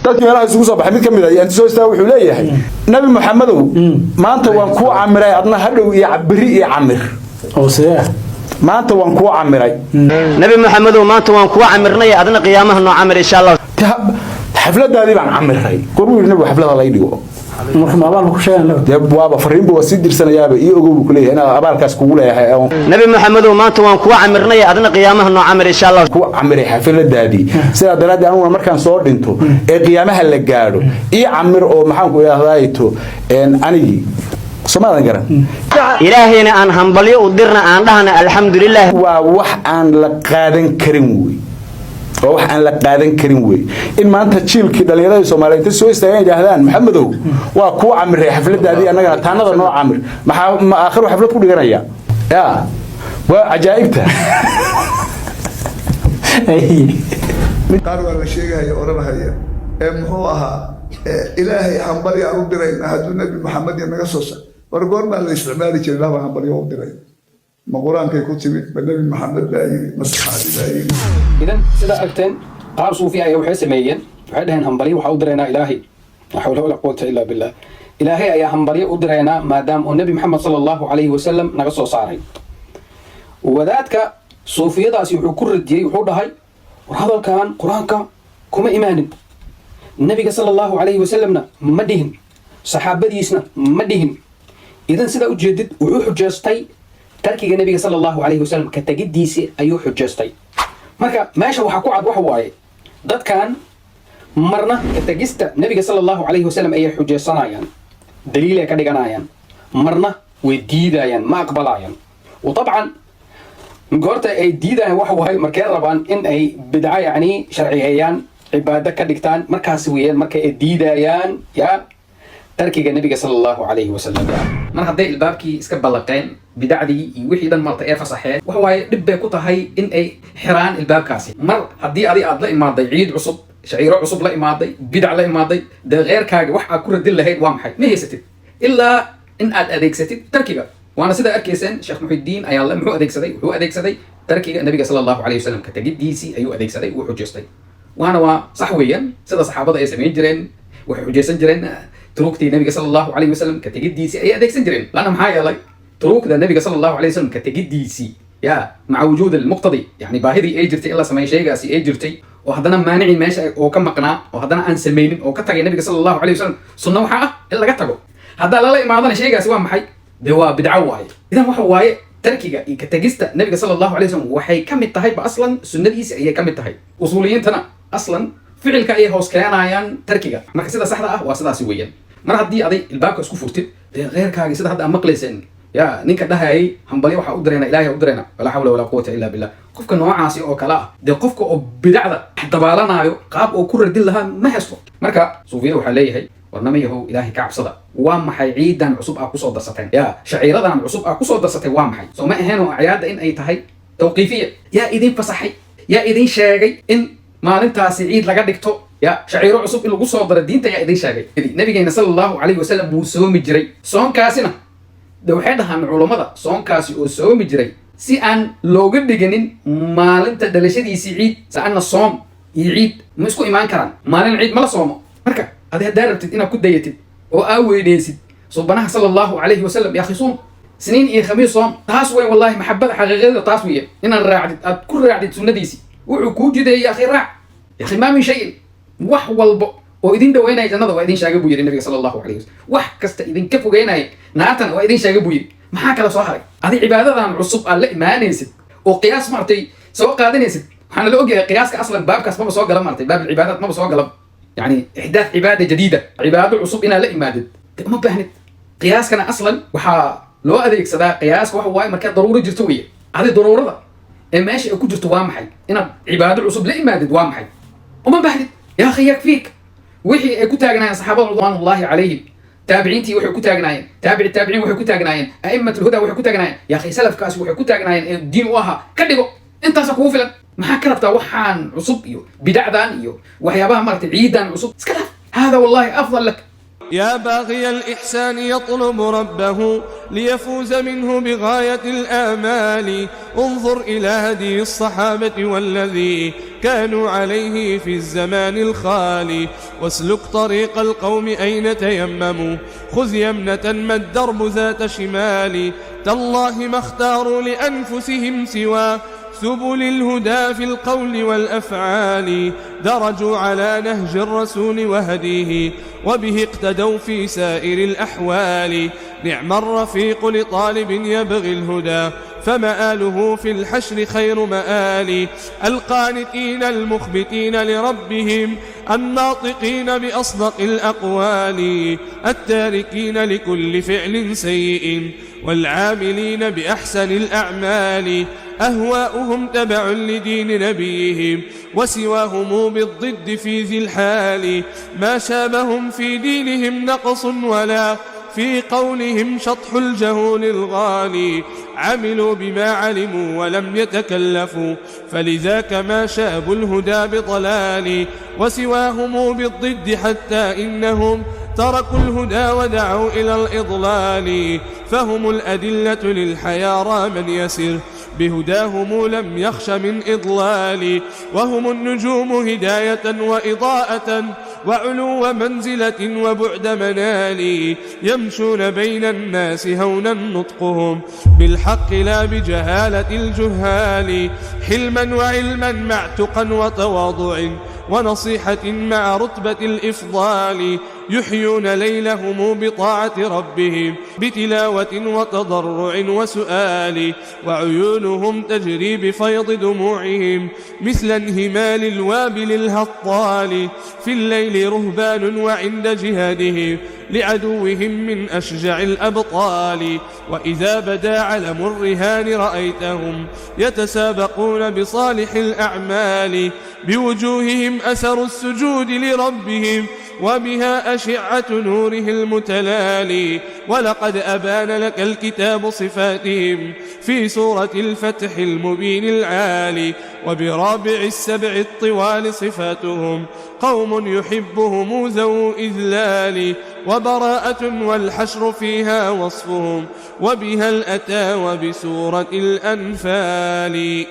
dadkii meelaha isugu soo baxay mid kamid ah inta soo istaa wuxuu leeyahay nabi maxamedow maanta waan ku camiray adna hadhow iyo cabiri iyo camir oo sidee maanta waan ku camiray nabi maxamedow maanta waan ku camirnay adna qiyaamaha noo camir insha Allah xafladaadii baan camiray goormuu nabi xaflada la dhigo marka ma abaal ku sheegan dab waaba fariinba waa si dirsanayaaba iyo ogow ku leeyahay inaa abaalkaas kugu leeyahay nabi maxamedow maanta waan ku camirnay adna qiyaamaha noo camir insha Allah ku camiray xafladaadii sida daraad anigu markaan soo dhinto ee qiyaamaha la gaaro iyo camir oo maxaan ku yiraahdaayto anigi Soomaaliya garan ilaahayna aan hambalyo u dirna aan dhahna alxamdulillah waa wax aan la qaadan karin way wax aan la qaadan karin way in maanta jiilkii dhalinyarada Soomaaliyeed soo istaageen yiraahdaan maxamedow waa ku camiray xafladaadii anaga taanada noo camir maxaa ma aakhir xaflad ku dhiganaya ya waa ajaa'ibta qaar waa la sheegay oranaya muxuu ahaa ilaahay hambali aan u diray haduu nabi maxamed naga soo saar war goorma la isticmaali jiray laba hambali oo diray ma quraankay ku timid nabi maxamed baa yiri masxaadi baa yiri idan sida agteen qaar suufi ay waxay sameeyeen waxay dhahan hambali waxa u direena ilaahay xawla wala quwwata illa billah ilaahay ayaa hambali u direena maadaama uu nabi maxamed sallallahu alayhi wasallam naga soo saaray wadaadka suufiyadaasi wuxuu ku radiyay wuxuu dhahay war hadalkan quraanka kuma imaanin nabiga sallallahu alayhi wasallamna ma dhihin saxaabadiisna ma dhihin idan sida u jeedid wuxuu xujeestay tarkiga nabiga sallallahu alayhi wasallam ka tagidiisi ayuu xujeestay marka meesha waxa ku cad waxa waaye dadkan marna ka tagista nabiga sallallahu alayhi wasallam ay xujeesanayaan daliil ay ka dhiganayaan marna way diidayaan ma aqbalayaan وطبعا goorta ay diidayaan waxa waaye markay rabaan in ay bidca yani sharciyayaan عبادة كدكتان مركز ويان مركز الديدايان يا تركي النبي صلى الله عليه وسلم من هذا الباب كي اسكب بلقين بدعدي يوحي دن مرت ايه فصحيح وهو دبه كوتا هي ان اي حران الباب كاسي مر هدي ادي ادلا اماضي عيد عصب شعير عصب لا اماضي بدع لا اماضي ده غير كاج وحا كردل لهيد وامحي ما هي ستت الا ان اد اديك ستت تركيبه وانا سيده اركيسن شيخ محي الدين ايا الله محو اديك سدي هو اديك سدي تركي النبي صلى الله عليه وسلم كتجديسي ايو اديك سدي وحجستي وانا صحويا سيده صحابه اي سمين جيرين وحجيسن جيرين تروكتي النبي صلى الله عليه وسلم كتجديسي اي اديك سنجرين لان محايا لي تروك النبي صلى الله عليه وسلم كتجديسي يا مع وجود المقتضي يعني باهدي اي جرتي الا سمي شيغاسي اي جرتي وهدنا مانعي ماشي او كمقنا وهدنا ان سمينين او كتغي النبي صلى الله عليه وسلم سنه وحا الا لغا تغو هدا لا imaadana shaygaasi waa maxay de waa bidca waay idan waxa waaye tarkiga iyo ka tagista nabiga sallallahu alayhi wasallam waxay kamid tahay ba aslan sunnadiisa ay kamid tahay usuuliyintana aslan ficilka ay hoos keenayaan tarkiga marka sida saxda ah waa sidaas weeyaan mar hadii aday ilbaabka isku furtid غيرkaaga sida hadda maqlaysan ya ninka dhahay hambali waxa u direena ilaahay u direena wala hawla wala quwwata illa billah qofka noocaasi oo kala ah de qofka oo bidacda dabaalanayo qaab oo ku radin laha ma haysto marka suufiya waxa leeyahay warnamayahu ilaahay ka cabsada waa maxay ciidan cusub ah ku soo darsateen ya shaciiradan cusub ah ku soo darsatay waa maxay soo ma ahayn oo ciyaada in ay tahay tawqiifiya ya idin fasaxay ya idin sheegay in maalintaasi ciid laga dhigto ya shaciiro cusub in lagu soo daro diinta ya idin sheegay nabigeena sallallahu alayhi wasallam buu soomi jiray soonkaasina de waxay dhahaan culimada soonkaasi oo soomi jiray si aan looga dhiganin maalinta dhalashadiisii ciid saana soom iyo ciid ma isku imaan karaan maalin ciid ma la soomo marka هذا داربتد إنا كده يتد أو أويديسد صبناها صلى الله عليه وسلم يا أخي صوم سنين إيه خميس صوم تاسوي والله محبة حقيقية تاسوية إن الراعد كل راعد سنة ديسي وعكوج ده يا أخي راع يا أخي ما من شيء وح والب وإذن دوينا يجنده وإذن شاقبوا يري النبي صلى الله عليه وسلم وح كست إذن كفوا جينا ناتنا وإذن شاقبوا يري ما حكى له صحيح هذه عبادة عن عصب الله ما نسد وقياس مرتي سواء قاعدين يسد حنا لو جي قياس أصلا باب كاس ما بسوا قلم مرتي باب العبادات ما بسوا قلم يعني إحداث عبادة جديدة عبادة عصب إنا لا إمادة ما بهنت قياس كان أصلا وحا لو أذيك صدا قياس وحا واي مركز ضروري جرتوية هذه ضرورة ماشي أكو جرتو وامحي إنا عبادة عصب لا إمادة وامحي وما بهنت يا أخي يكفيك وحي أكو تاقناين صحابة رضوان الله عليهم تابعينتي وحي أكو تاقناين تابع التابعين وحي أكو تاقناين أئمة الهدى وحي أكو تاقناين يا أخي سلف كاس وحي أكو تاقناين الدين واها كدقو انت سكو فلان ما كرفت وحان عصب بدعدان وحيابها مرت عيدان عصب هذا والله افضل لك يا باغي الإحسان يطلب ربه ليفوز منه بغاية الآمال انظر إلى هدي الصحابة والذي كانوا عليه في الزمان الخالي واسلك طريق القوم أين تيمموا خذ يمنة ما الدرب ذات شمال تالله ما اختاروا لأنفسهم سوى سبل الهدى في القول والأفعال درجوا على نهج الرسول وهديه وبه اقتدوا في سائر الأحوال نعم الرفيق لطالب يبغي الهدى فمآله في الحشر خير مآل القانتين المخبتين لربهم الناطقين بأصدق الأقوال التاركين لكل فعل سيء والعاملين بأحسن الأعمال أهواؤهم تبع لدين نبيهم وسواهم بالضد في ذي الحال ما شابهم في دينهم نقص ولا في قولهم شطح الجهول الغالي عملوا بما علموا ولم يتكلفوا فلذاك ما شابوا الهدى بضلال وسواهم بالضد حتى إنهم تركوا الهدى ودعوا إلى الإضلال فهم الأدلة للحيارى من يسر بهداهم لم يخش من إضلال وهم النجوم هداية وإضاءة وعلو منزلة وبعد منال يمشون بين الناس هونا نطقهم بالحق لا بجهالة الجهال حلما وعلما مع تقى وتواضع ونصيحة مع رتبة الإفضال يحيون ليلهم بطاعة ربهم بتلاوة وتضرع وسؤال وعيونهم تجري بفيض دموعهم مثل انهمال الوابل الهطال في الليل رهبان وعند جهادهم لعدوهم من أشجع الأبطال وإذا بدا علم الرهان رأيتهم يتسابقون بصالح الأعمال بوجوههم أثر السجود لربهم وبها أشعة نوره المتلالي ولقد أبان لك الكتاب صفاتهم في سورة الفتح المبين العالي وبرابع السبع الطوال صفاتهم قوم يحبهم ذو إذلال وبراءة والحشر فيها وصفهم وبها الأتى وبسورة الأنفال.